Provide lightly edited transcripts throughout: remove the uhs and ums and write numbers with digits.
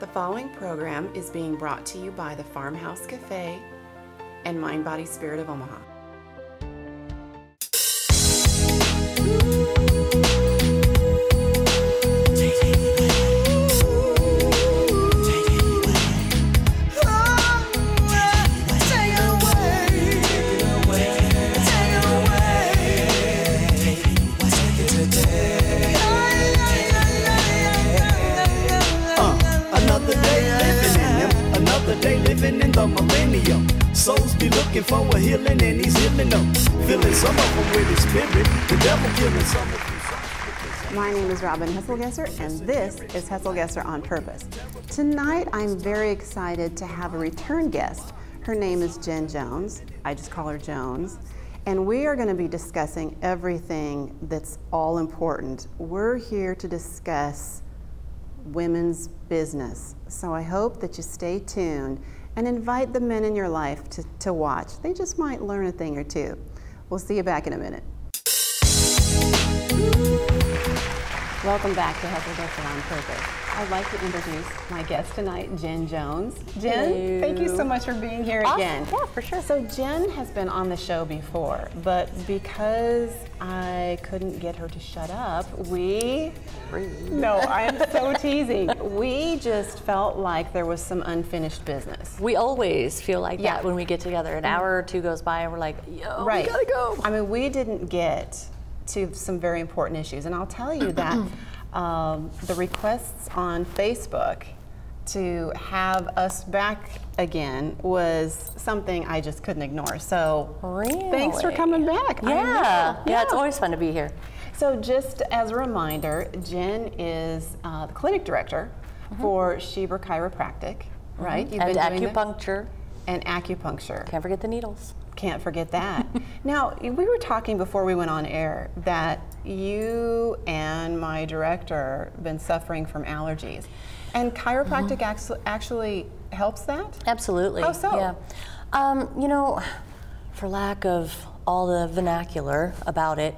The following program is being brought to you by the Farmhouse Cafe and Mind Body Spirit of Omaha. Living in the millennium, souls be looking for a healing, and he's healing them. Filling some of them with his spirit, the devil killing some of them. My name is Robin Hesselgesser, and this is Hesselgesser on Purpose. Tonight, I'm very excited to have a return guest. Her name is Jenn Jones. I just call her Jones. And we are going to be discussing everything that's all important. We're here to discuss women's business. So I hope that you stay tuned and invite the men in your life to watch. They just might learn a thing or two. We'll see you back in a minute. Welcome back to Hesselgesser on Purpose. I'd like to introduce my guest tonight, Jenn Jones. Jenn, thank you so much for being here again. Yeah, for sure. So Jenn has been on the show before, but because I couldn't get her to shut up, no, I am so teasing. We just felt like there was some unfinished business. We always feel like that when we get together. An hour or two goes by and we're like, yo, we gotta go. I mean, we didn't get to some very important issues, and I'll tell you that the requests on Facebook to have us back again was something I just couldn't ignore. So thanks for coming back. Yeah, it's always fun to be here. So just as a reminder, Jenn is the clinic director for Sheba Chiropractic, right? You've and been doing acupuncture. And acupuncture. Can't forget the needles. Can't forget that. Now, we were talking before we went on air that you and my director have been suffering from allergies. And chiropractic actually helps that? Absolutely. How so? Yeah. You know, for lack of all the vernacular about it,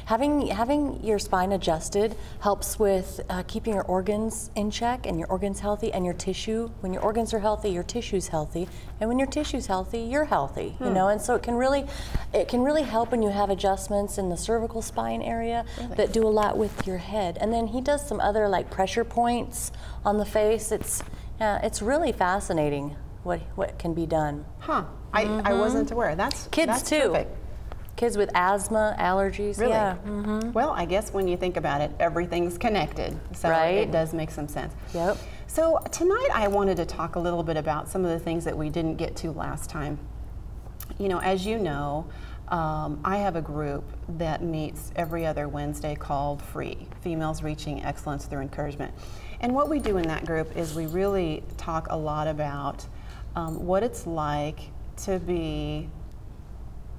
having your spine adjusted helps with keeping your organs in check and your organs healthy and your tissue. When your organs are healthy, your tissue's healthy, and when your tissue's healthy, you're healthy. You know, and so it can really help when you have adjustments in the cervical spine area that do a lot with your head. And then he does some other like pressure points on the face. It's really fascinating what can be done. Huh. I wasn't aware. That's too. Perfect. Kids with asthma, allergies. Really? Yeah. Well, I guess when you think about it, everything's connected. So it does make some sense. Yep. So tonight I wanted to talk a little bit about some of the things that we didn't get to last time. You know, as you know, I have a group that meets every other Wednesday called FREE, Females Reaching Excellence Through Encouragement. And what we do in that group is we really talk a lot about what it's like to be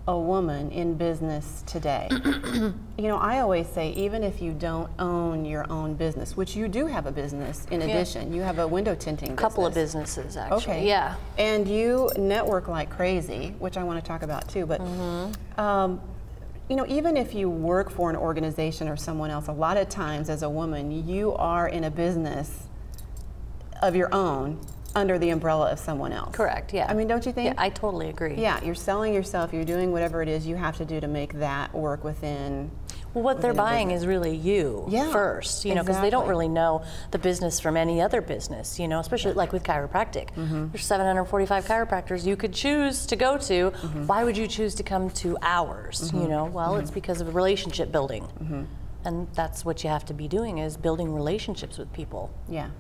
a woman in business today. You know, I always say, even if you don't own your own business, which you do have a business in addition, you have a window tinting business. Couple of businesses, actually. Okay. Yeah. And you network like crazy, which I want to talk about too, but you know, even if you work for an organization or someone else, a lot of times as a woman, you are in a business of your own under the umbrella of someone else. Correct, yeah. I mean, don't you think? Yeah, I totally agree. Yeah, you're selling yourself, you're doing whatever it is you have to do to make that work within. Well, what they're buying is really you first, you know, because they don't really know the business from any other business, you know, especially like with chiropractic. There's 745 chiropractors you could choose to go to. Why would you choose to come to ours, you know? Well, it's because of relationship building. And that's what you have to be doing, is building relationships with people. Yeah.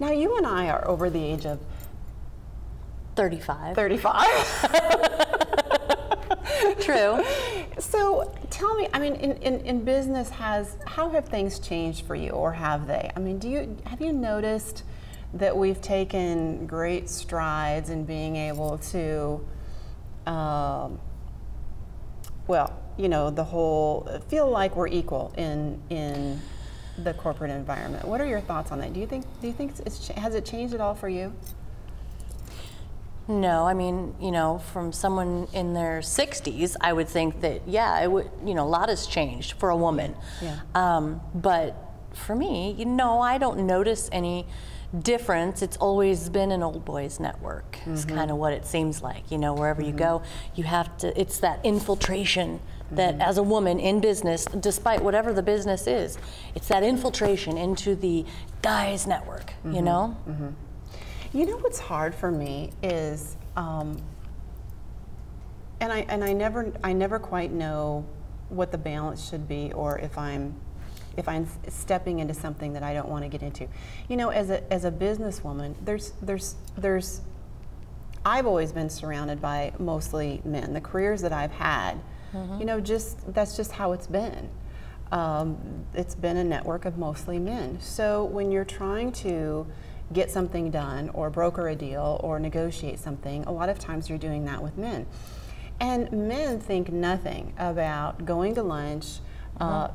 Now, you and I are over the age of 35. 35. True. So tell me, I mean, in business, how have things changed for you, or have they? I mean, have you noticed that we've taken great strides in being able to, well, you know, feel like we're equal in the corporate environment? What are your thoughts on that? Do you think has it changed at all for you? No, I mean, you know, from someone in their 60s, I would think that, yeah, it would, you know, a lot has changed for a woman. Yeah. But for me, you know, I don't notice any difference, it's always been an old boys network. It's kind of what it seems like. You know, wherever you go, you have to, it's that infiltration that as a woman in business, despite whatever the business is, it's that infiltration into the guys network, you know? You know what's hard for me is, and I never quite know what the balance should be, or if I'm stepping into something that I don't want to get into. You know, as a businesswoman, there's I've always been surrounded by mostly men. The careers that I've had, you know, that's just how it's been. It's been a network of mostly men. So when you're trying to get something done, or broker a deal, or negotiate something, a lot of times you're doing that with men. And men think nothing about going to lunch,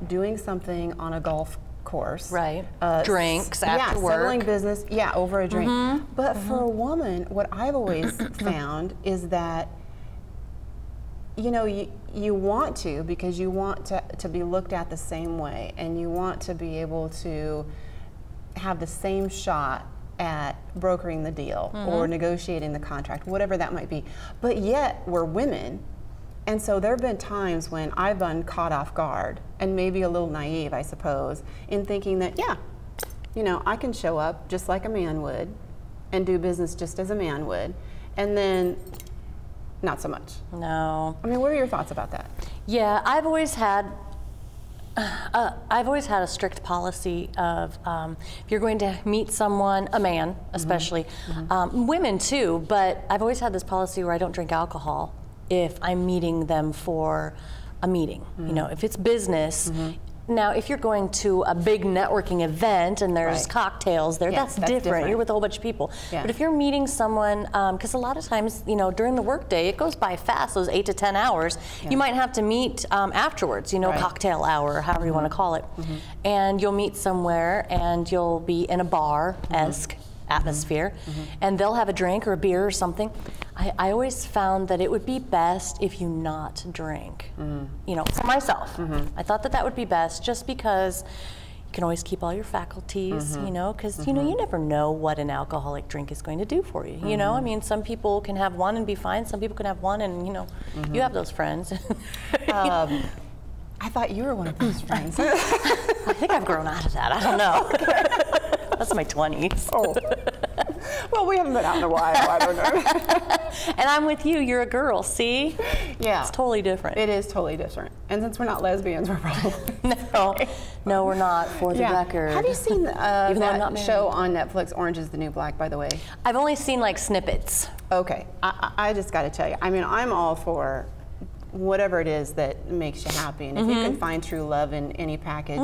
doing something on a golf course. Right. Drinks after work. Settling business, over a drink. But for a woman, what I've always found is that, you know, you want to, because you want to be looked at the same way, and you want to be able to have the same shot at brokering the deal or negotiating the contract, whatever that might be. But yet we're women, and so there have been times when I've been caught off guard, and maybe a little naive, I suppose, in thinking that, you know, I can show up just like a man would and do business just as a man would, and then not so much. No. I mean, what are your thoughts about that? Yeah, I've always had a strict policy of if you're going to meet someone, a man especially, women too, but I've always had this policy where I don't drink alcohol if I'm meeting them for a meeting. You know, if it's business. Now, if you're going to a big networking event and there's cocktails there, that's different. You're with a whole bunch of people. But if you're meeting someone, because a lot of times, you know, during the workday, it goes by fast, those 8 to 10 hours. You might have to meet afterwards, you know, cocktail hour, however you want to call it. And you'll meet somewhere, and you'll be in a bar-esque atmosphere, and they'll have a drink or a beer or something. I always found that it would be best if you not drink, you know, for myself. I thought that would be best, just because you can always keep all your faculties, you know, because, you know, you never know what an alcoholic drink is going to do for you, you know? I mean, some people can have one and be fine, some people can have one and, you know, you have those friends. I thought you were one of those friends. I think I've grown out of that, I don't know. That's my 20s. Oh. Well, we haven't been out in a while, I don't know. And I'm with you, you're a girl, see? Yeah. It's totally different. It is totally different. And since we're not lesbians, we're probably... No, we're not, for the record. Have you seen that show show on Netflix, Orange is the New Black, by the way? I've only seen like snippets. Okay, I just got to tell you, I mean, I'm all for whatever it is that makes you happy, and if you can find true love in any package,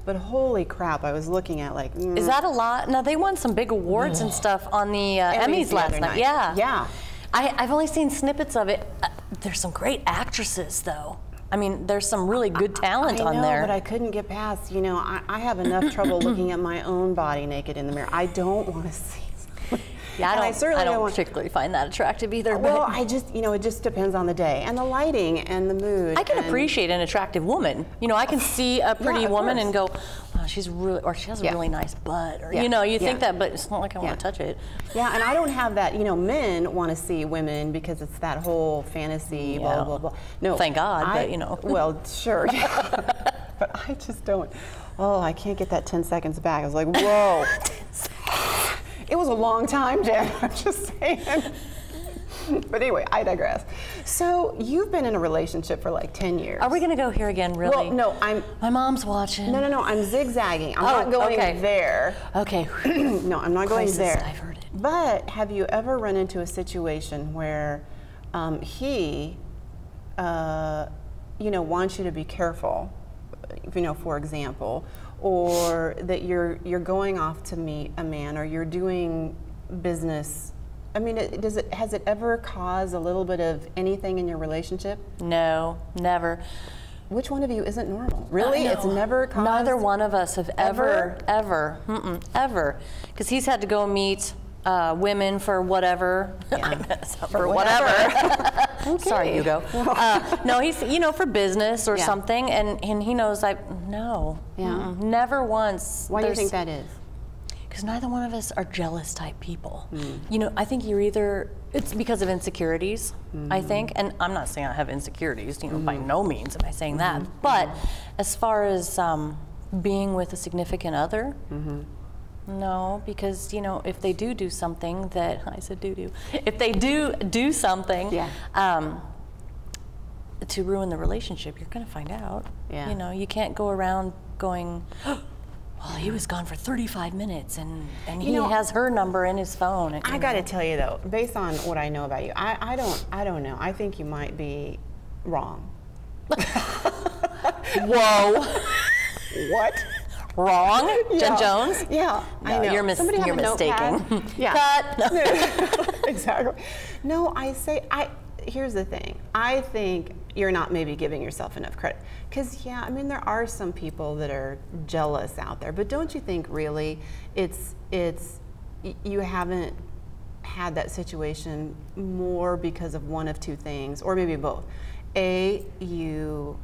but holy crap, I was looking at like... Is that a lot? Now, they won some big awards and stuff on the Emmys last night. Yeah. I've only seen snippets of it. There's some great actresses, though. I mean, there's some really good talent on there. But I couldn't get past, you know, I have enough trouble looking at my own body naked in the mirror. I don't want to see. Yeah, I don't particularly find that attractive either. Well, I just, you know, it just depends on the day and the lighting and the mood. I can appreciate an attractive woman. You know, I can see a pretty woman and go, wow, she's really, or she has a really nice butt, or you know, you think that, but it's not like I want to touch it. Yeah, and I don't have that. You know, men want to see women because it's that whole fantasy, blah blah blah. No, thank God, but you know. Well, sure, but I just don't. Oh, I can't get that 10 seconds back. I was like, whoa. It was a long time, Jen, I'm just saying. But anyway, I digress. So you've been in a relationship for like 10 years. Are we going to go here again, really? Well, no, my mom's watching. No, I'm zigzagging. I'm not going there. Okay. No, I'm not going there. I've heard it. But have you ever run into a situation where he, you know, wants you to be careful, you know, for example, or that you're going off to meet a man, or you're doing business? I mean, has it ever caused a little bit of anything in your relationship? No, never. Which one of you isn't normal? Really? It's never caused? Neither one of us have ever. Because he's had to go meet women for whatever. For whatever. Okay. Sorry, Hugo. No, he's, you know, for business or something, and he knows no. Never once. Why do you think that is? because neither one of us are jealous type people. You know, I think you're either, it's because of insecurities, I think, and I'm not saying I have insecurities, you know, by no means am I saying that, but as far as being with a significant other, no, because, you know, if they do something that, I said do, if they do something to ruin the relationship, you're going to find out. You know, you can't go around going, well, he was gone for 35 minutes and he has her number in his phone. And, I got to tell you though, based on what I know about you, I don't know. I think you might be wrong. Whoa. What? Wrong? Jenn Jones? Yeah, no, I know. You're mistaken. Cut. Exactly. No, here's the thing. I think you're not maybe giving yourself enough credit. Because, yeah, I mean, there are some people that are jealous out there. But don't you think really you haven't had that situation more because of one of two things, or maybe both. A, you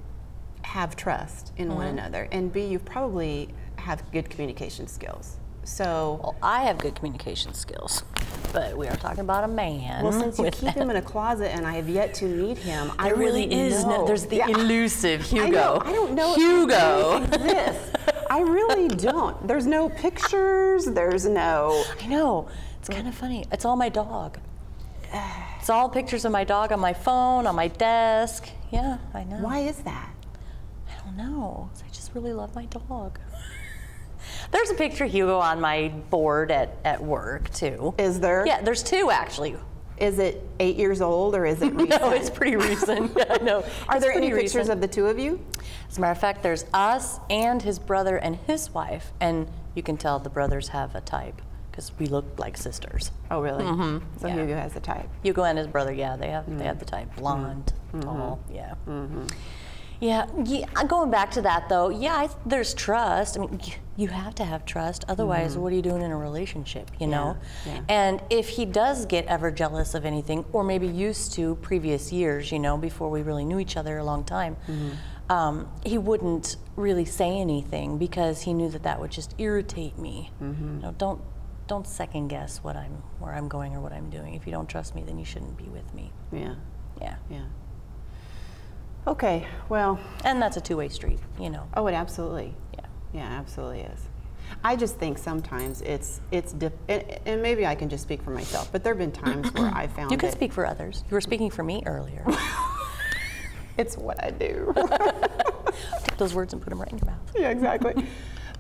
have trust in one another, and B, you probably have good communication skills. So, well, I have good communication skills, but we are talking about a man. Well, since you keep him in a closet and I have yet to meet him, I really is know. There's the elusive Hugo. I don't know Hugo. if he exists. I really don't. There's no pictures. There's no. I know. It's kind of funny. It's all my dog. It's all pictures of my dog on my phone, on my desk. Yeah, I know. Why is that? I don't know. I just really love my dog. There's a picture of Hugo on my board at work, too. Is there? Yeah, there's two, actually. Is it 8 years old, or is it recent? No, it's pretty recent. Yeah, I know. Are there any pictures of the two of you? As a matter of fact, there's us and his brother and his wife, and you can tell the brothers have a type, because we look like sisters. Oh, really? So Yeah. Hugo has the type. Hugo and his brother, yeah, they have the type. Blonde, tall, yeah. Yeah, going back to that though, there's trust. I mean, you have to have trust, otherwise what are you doing in a relationship, you know? Yeah. And if he does get ever jealous of anything, or maybe used to previous years, you know, before we really knew each other a long time, he wouldn't really say anything because he knew that would just irritate me. You know, don't second guess where I'm going or what I'm doing. If you don't trust me, then you shouldn't be with me. Yeah. Yeah. Yeah. Okay, well. And that's a two-way street, you know. Oh, it absolutely. Yeah. Yeah, absolutely is. I just think sometimes and maybe I can just speak for myself, but there have been times where I found You can speak for others. You were speaking for me earlier. It's what I do. Take those words and put them right in your mouth. Yeah, exactly.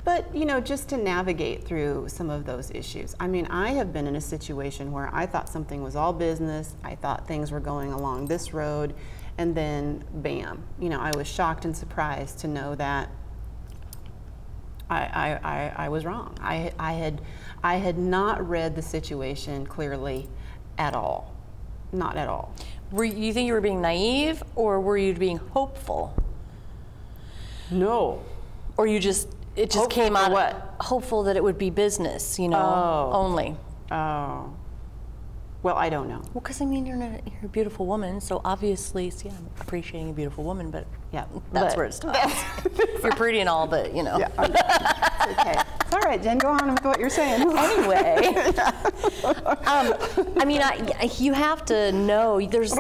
But, you know, just to navigate through some of those issues. I mean, I have been in a situation where I thought something was all business. I thought things were going along this road. And then, bam, you know, I was shocked and surprised to know that I was wrong. I had not read the situation clearly at all. Not at all. You think you were being naive, or were you being hopeful? No. Or it just Hopeful came out what? Hopeful that it would be business, you know, only. Oh. Well, I don't know. Well, because I mean, you're a beautiful woman, so obviously, I'm appreciating a beautiful woman, but yeah, that's where it stops. You're pretty and all, but you know. Yeah, okay. It's all right, Jen. Go on with what you're saying. Anyway, I mean, you have to know. There's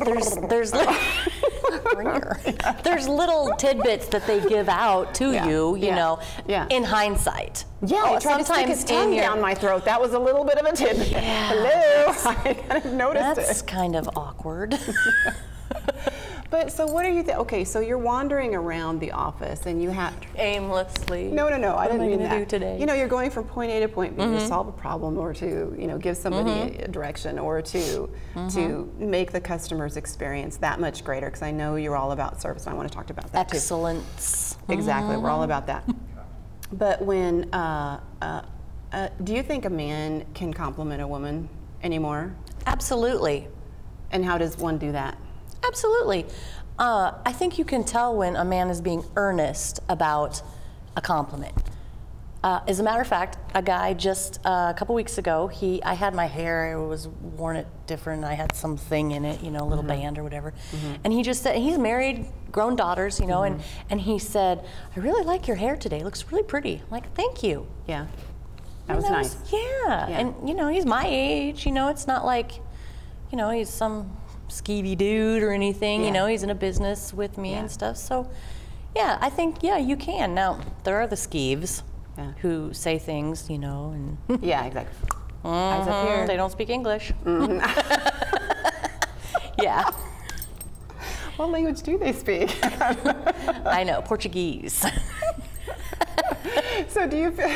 there's little tidbits that they give out to you, you know, in hindsight. Yeah, sometimes to stick his tongue down my throat. That was a little bit of a tidbit. Yeah. Hello, I kind of noticed it. That's kind of awkward. But so what are you okay, so you're wandering around the office and you have aimlessly. No, I didn't mean that. What am I going to do today? You know, you're going from point A to point B to solve a problem, or to, you know, give somebody a direction, or to make the customer's experience that much greater, because I know you're all about service, and I want to talk about that too. Excellence. Exactly, we're all about that. But when, do you think a man can compliment a woman anymore? Absolutely. And how does one do that? Absolutely. I think you can tell when a man is being earnest about a compliment. As a matter of fact, a guy just a couple weeks ago, I had my hair, I was worn it different, I had something in it, you know, a little band or whatever. And he just said, he's married, grown daughters, you know, and he said, I really like your hair today, it looks really pretty. I'm like, thank you. Yeah. That was nice. Yeah. And you know, he's my age. You know, it's not like, you know, he's some skeevy dude or anything. Yeah. You know, he's in a business with me and stuff. So, yeah, I think you can. Now there are the skeeves who say things, you know, and yeah, exactly. Eyes up here. They don't speak English. Yeah. What language do they speak? I know, Portuguese. So do you feel,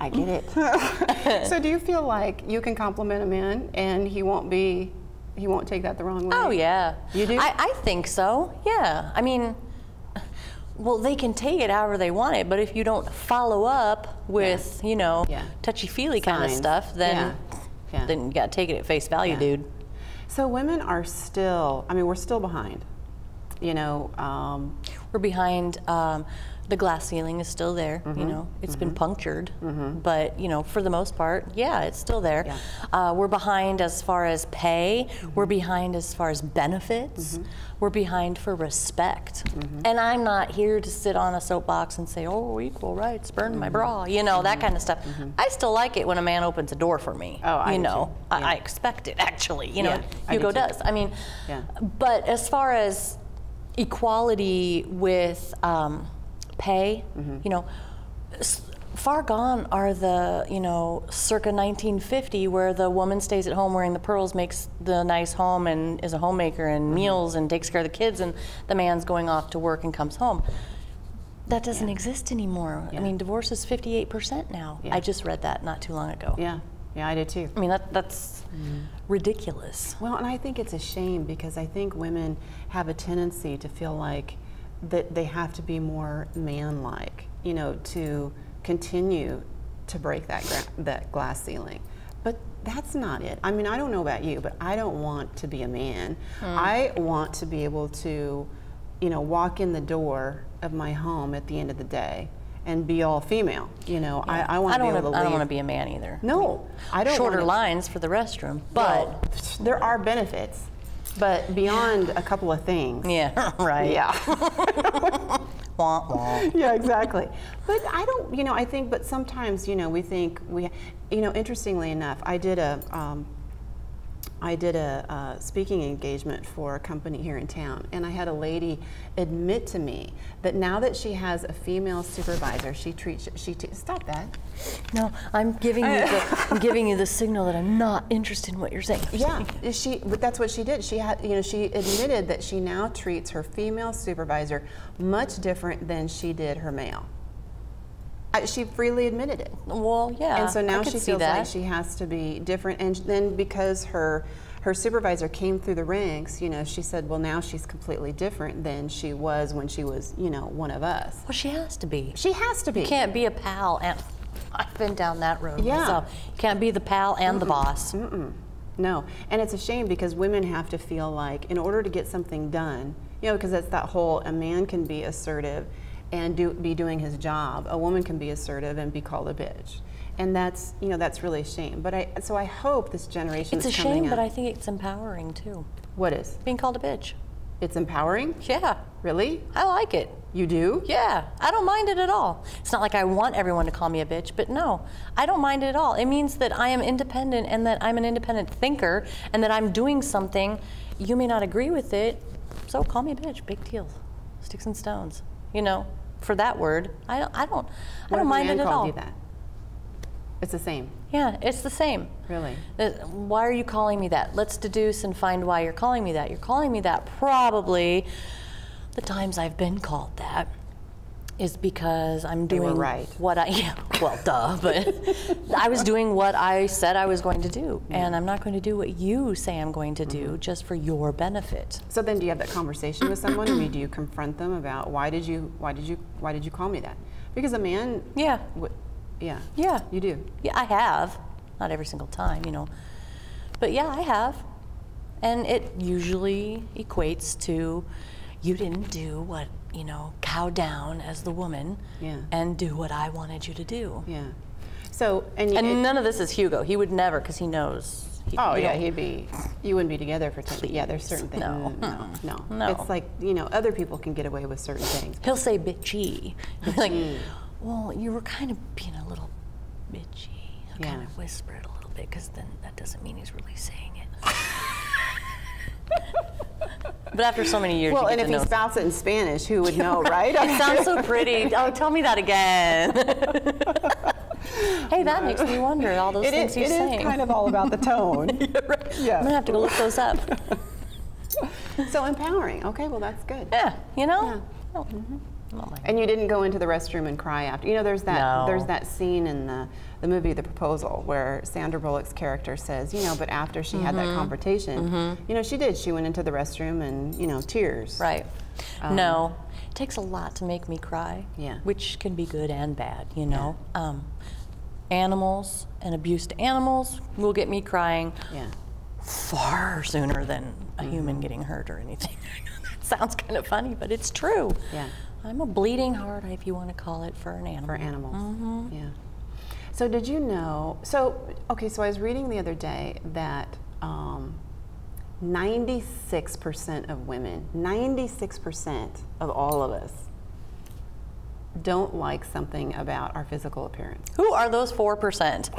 I get it. So do you feel like you can compliment a man and he won't take that the wrong way? Oh yeah. You do? I think so, yeah. I mean, well, they can take it however they want it, but if you don't follow up with, you know, touchy-feely kind of stuff, then you gotta take it at face value, dude. So women are still, I mean, we're still behind. You know, we're behind. The glass ceiling is still there. You know, it's been punctured, but you know, for the most part, yeah, it's still there. We're behind as far as pay. We're behind as far as benefits. We're behind for respect. And I'm not here to sit on a soapbox and say, "Oh, equal rights, burn my bra," you know, that kind of stuff. I still like it when a man opens a door for me. Oh, I you do know, too. I expect it actually. You know, I Hugo do too. does. I mean, but as far as equality with pay, you know, far gone are the, you know, circa 1950 where the woman stays at home wearing the pearls, makes the nice home and is a homemaker and meals and takes care of the kids, and the man's going off to work and comes home. That doesn't exist anymore. I mean, divorce is 58% now. I just read that not too long ago. Yeah, I did too. I mean, that's ridiculous. Well, and I think it's a shame because I think women have a tendency to feel like that they have to be more man-like, you know, to continue to break that glass ceiling. But that's not it. I mean, I don't know about you, but I don't want to be a man. I want to be able to, you know, walk in the door of my home at the end of the day and be all female. You know, I want to be able to leave. I don't want to be a man either. No, I don't. Shorter lines for the restroom, but well, there are benefits. But beyond a couple of things. Yeah, right. Yeah. Wah, wah. Yeah, exactly. But I don't, you know, I think, but sometimes, you know, we think you know, interestingly enough, I did a speaking engagement for a company here in town, and I had a lady admit to me that now that she has a female supervisor, stop that. No, I'm giving you the signal that I'm not interested in what you're saying. Yeah, but that's what she did. She had, you know, she admitted that she now treats her female supervisor much different than she did her male. She freely admitted it. Well, yeah. And so now she feels that. like she has to be different. And then because her supervisor came through the ranks, you know, she said, well, now she's completely different than she was when she was, you know, one of us. Well, she has to be. She has to be. You can't be a pal, and I've been down that road Yeah. myself. You can't be the pal and the boss. No, and it's a shame because women have to feel like in order to get something done, you know, because that's that whole, a man can be assertive and be doing his job. A woman can be assertive and be called a bitch. And that's, you know, that's really a shame. But so I hope this generation It's a shame, but I think it's empowering too. What is? Being called a bitch. It's empowering? Yeah. Really? I like it. You do? Yeah, I don't mind it at all. It's not like I want everyone to call me a bitch, but no, I don't mind it at all. It means that I am independent and that I'm an independent thinker and that I'm doing something. You may not agree with it, so call me a bitch, big deal. Sticks and stones, you know, for that word. I don't mind it at all. What if a man called you that? It's the same. Yeah, it's the same. Really? Why are you calling me that? Let's deduce and find why you're calling me that. You're calling me that probably, the times I've been called that, is because I'm doing what well, duh, but I was doing what I said I was going to do, and I'm not going to do what you say I'm going to do just for your benefit. So then, do you have that conversation with someone? I mean, do you confront them about why did you call me that? Because a man, yeah, you do. Yeah, I have, not every single time, you know, but yeah, I have, and it usually equates to you didn't do what, you know, cow down as the woman and do what I wanted you to do. Yeah. So, and none of this is Hugo. He would never, because he knows. You wouldn't be together for 10 years. Yeah, there's certain things. No. It's like, you know, other people can get away with certain things. He'll say bitchy. Like, well, you were kind of being a little bitchy. I kind of whisper it a little bit, because then that doesn't mean he's really saying it. But after so many years, well, you and get if to he know. spouts it in Spanish, who would know, right? It sounds so pretty. Oh, tell me that again. Hey, that makes me wonder all those things he's saying. It is kind of all about the tone. Right. Yeah. I'm gonna have to go look those up. So empowering. Okay, well that's good. Yeah, you know. Yeah. Oh. Oh my. And you didn't go into the restroom and cry after. You know, there's No. that scene in the movie The Proposal where Sandra Bullock's character says, you know, but after she had that confrontation, you know, she did. She went into the restroom and, you know, tears. Right. No, it takes a lot to make me cry. Yeah. Which can be good and bad, you know. Animals and abuse to animals will get me crying far sooner than a human getting hurt or anything. I know that sounds kind of funny, but it's true. Yeah. I'm a bleeding heart, if you want to call it, for an animal. For animals. Yeah. So did you know, so I was reading the other day that 96% of women, 96% of all of us don't like something about our physical appearance. Who are those 4%?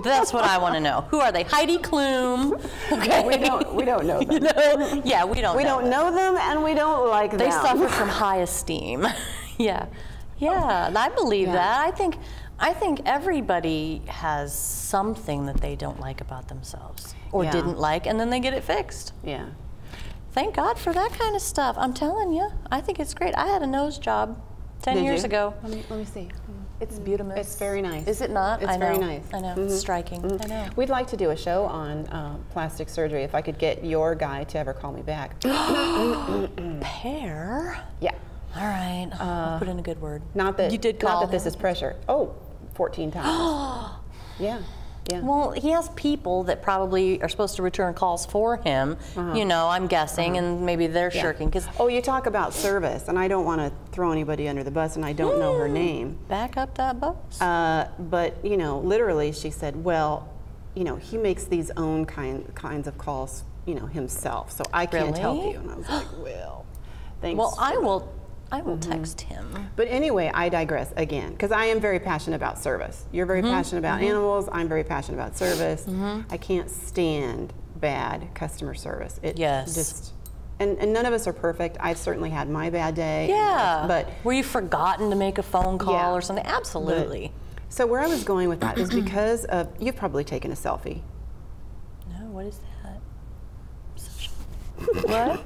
That's what I want to know. Who are they? Heidi Klum. Okay. We don't know them. You know? Yeah, we don't. We don't know them, and we don't like them. They suffer from high esteem. Yeah, I believe that. I think everybody has something that they don't like about themselves or didn't like, and then they get it fixed. Yeah. Thank God for that kind of stuff. I'm telling you, I think it's great. I had a nose job 10 Did years you? ago. Let me see. It's beautiful. It's very nice. Is it not? It's very nice. I know. It's striking. I know. We'd like to do a show on plastic surgery. If I could get your guy to ever call me back. Pear? Yeah. All right. I'll put in a good word. Not that you did call Not that this him. is pressure. Oh, 14 times. Yeah. Yeah. Well, he has people that probably are supposed to return calls for him, you know, I'm guessing, and maybe they're shirking. Cause oh, you talk about service, and I don't want to throw anybody under the bus, and I don't know her name. Back up that bus. But, you know, literally she said, well, you know, he makes these own kinds of calls, you know, himself, so I can't help you. And I was like, well, thanks. Well, I will text him. But anyway, I digress again, because I am very passionate about service. You're very passionate about animals. I'm very passionate about service. I can't stand bad customer service. It just, and none of us are perfect. I've certainly had my bad day. Yeah. But were you forgotten to make a phone call or something? Absolutely. So where I was going with that is because of, you've probably taken a selfie. No, what is that? What?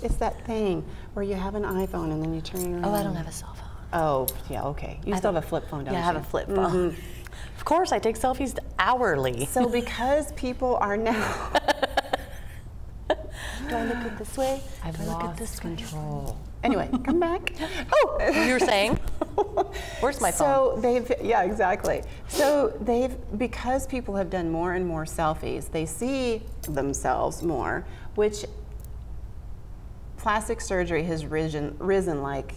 It's that thing where you have an iPhone and then you turn it around. Oh, I don't have a cell phone. Oh, yeah, okay. You still have a flip phone, don't you? Yeah, I have a flip phone. Of course, I take selfies hourly. So because people are now... Do I look it this way? I've look lost at this control. Anyway, come back. Oh, you were saying? Where's my phone? So exactly. So because people have done more and more selfies, they see themselves more, which plastic surgery has risen like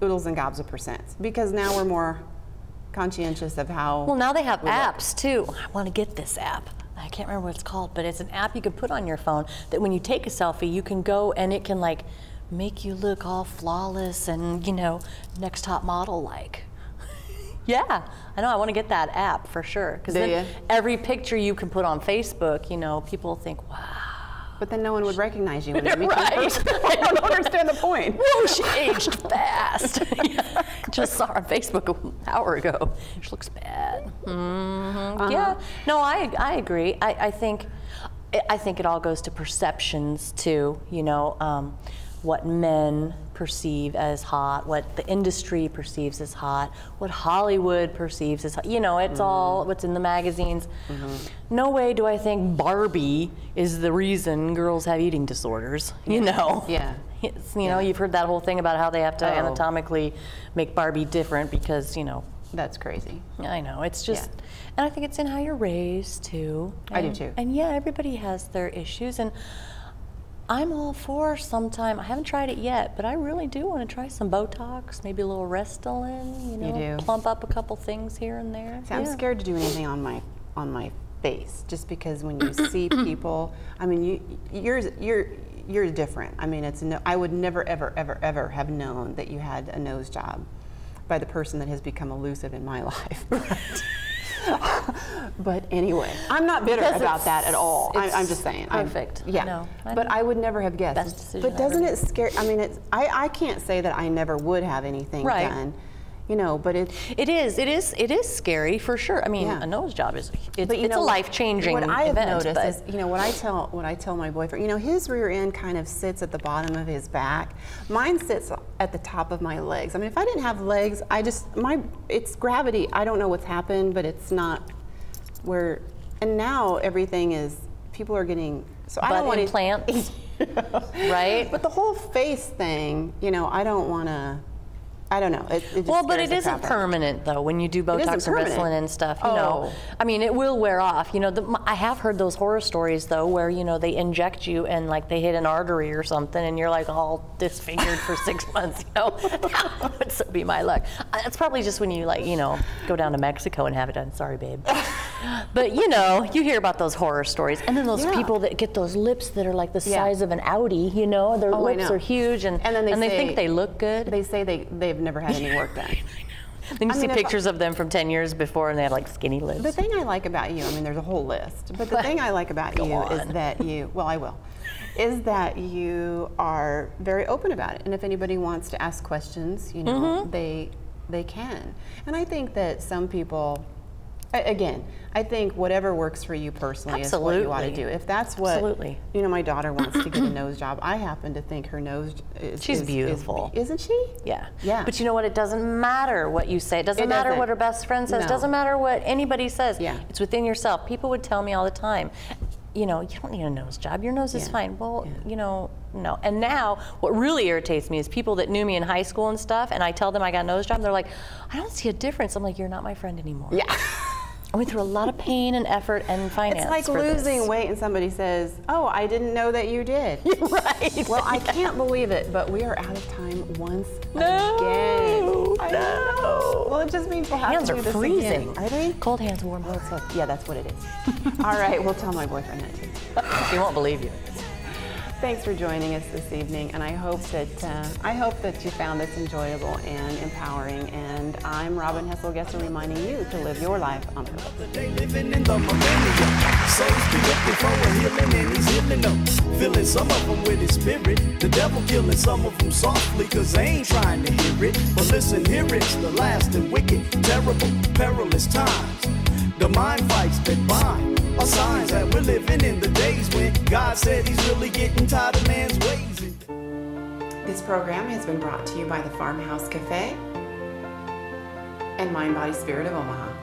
oodles and gobs of percents, because now we're more conscientious of how. Well, now they have apps too. I want to get this app. I can't remember what it's called, but it's an app you can put on your phone that when you take a selfie, you can go and it can like make you look all flawless and, you know, next top model like. Yeah, I know. I want to get that app for sure, because then every picture you can put on Facebook, you know, people think, wow. But then no one would recognize you when they meet Right. you in person. I don't understand the point. Whoa, she aged fast. Just saw her on Facebook an hour ago. She looks bad. Yeah, no, I agree. I think it all goes to perceptions too. You know, what men perceive as hot, what the industry perceives as hot, what Hollywood perceives as hot. You know, it's all what's in the magazines. No way do I think Barbie is the reason girls have eating disorders. You know. Yeah. It's, you know, you've heard that whole thing about how they have to anatomically make Barbie different because, you know. That's crazy. I know. It's just, and I think it's in how you're raised too. I do too. And yeah, everybody has their issues, and I'm all for sometime. I haven't tried it yet, but I really do want to try some Botox, maybe a little Restylane. You know, You do. plump up a couple things here and there. See, I'm scared to do anything on my face, just because when you see people, I mean, you're different. I mean, I would never ever have known that you had a nose job. by the person that has become elusive in my life. But anyway, I'm not bitter about that at all. I'm just saying. Perfect. Yeah. But I would never have guessed. Best decision but doesn't ever. it scare? I mean, I can't say that I never would have anything done. You know, but it is scary for sure. I mean, Yeah. a nose job is it's But, you know, a life-changing What I have event. noticed is, you know, what I tell my boyfriend, you know, his rear end kind of sits at the bottom of his back. Mine sits at the top of my legs. I mean, if I didn't have legs, it's gravity. I don't know what's happened, but it's not where. And now everything is. People are getting. So I don't want implants, right? But the whole face thing, you know, I don't want to. I don't know. It just Well, but scares it the isn't crap out of me. permanent though. When you do Botox or permanent. Ritalin and stuff, you know, I mean, it will wear off. You know, I have heard those horror stories though, where you know they inject you and like they hit an artery or something, and you're like all disfigured for 6 months. You know, that would so be my luck. It's probably just when you like, you know, go down to Mexico and have it done. Sorry, babe. But you know, you hear about those horror stories, and then those people that get those lips that are like the size of an Audi. You know, their lips are huge, and then they think they look good. They say they've never had any work done. Then you see pictures of them from 10 years before, and they have like skinny lips. The thing I like about you, I mean, there's a whole list, but the thing I like about you is that is that you are very open about it. And if anybody wants to ask questions, you know, they can. And I think that some people, again, I think whatever works for you personally is what you ought to do. If that's what, you know, my daughter wants to get a nose job, I happen to think her nose She's beautiful. Isn't she? Yeah. Yeah. But you know what? It doesn't matter what you say. It doesn't matter what her best friend says. It doesn't matter what anybody says. Yeah. It's within yourself. People would tell me all the time, you know, you don't need a nose job. Your nose is fine. Well, you know, no. And now what really irritates me is people that knew me in high school and stuff, and I tell them I got a nose job, and they're like, I don't see a difference. I'm like, you're not my friend anymore. Yeah. I went through a lot of pain and effort and finance. It's like for losing this. weight and somebody says, oh, I didn't know that you did. Right. Well, I can't believe it, but we are out of time once again. No. I know. Well, it just means we'll have Hands to are do this freezing. again. Are they? Cold hands, warm Well, hearts. yeah, that's what it is. All right, we'll tell my boyfriend that too. He won't believe you. Thanks for joining us this evening, and I hope that you found this enjoyable and empowering. And I'm Robin Hesselgesser reminding you to live your life on purpose. They living in the millennium. Souls be looking for a healing, and he's healing them. Filling some of them with his spirit. The devil killing some of them softly, cause they ain't trying to hear it. But listen, here it's the last and wicked, terrible, perilous times. The mind fights that bind are signs that we're living in the days when God said he's really getting tired of man's ways. This program has been brought to you by the Farmhouse Cafe and Mind, Body, Spirit of Omaha.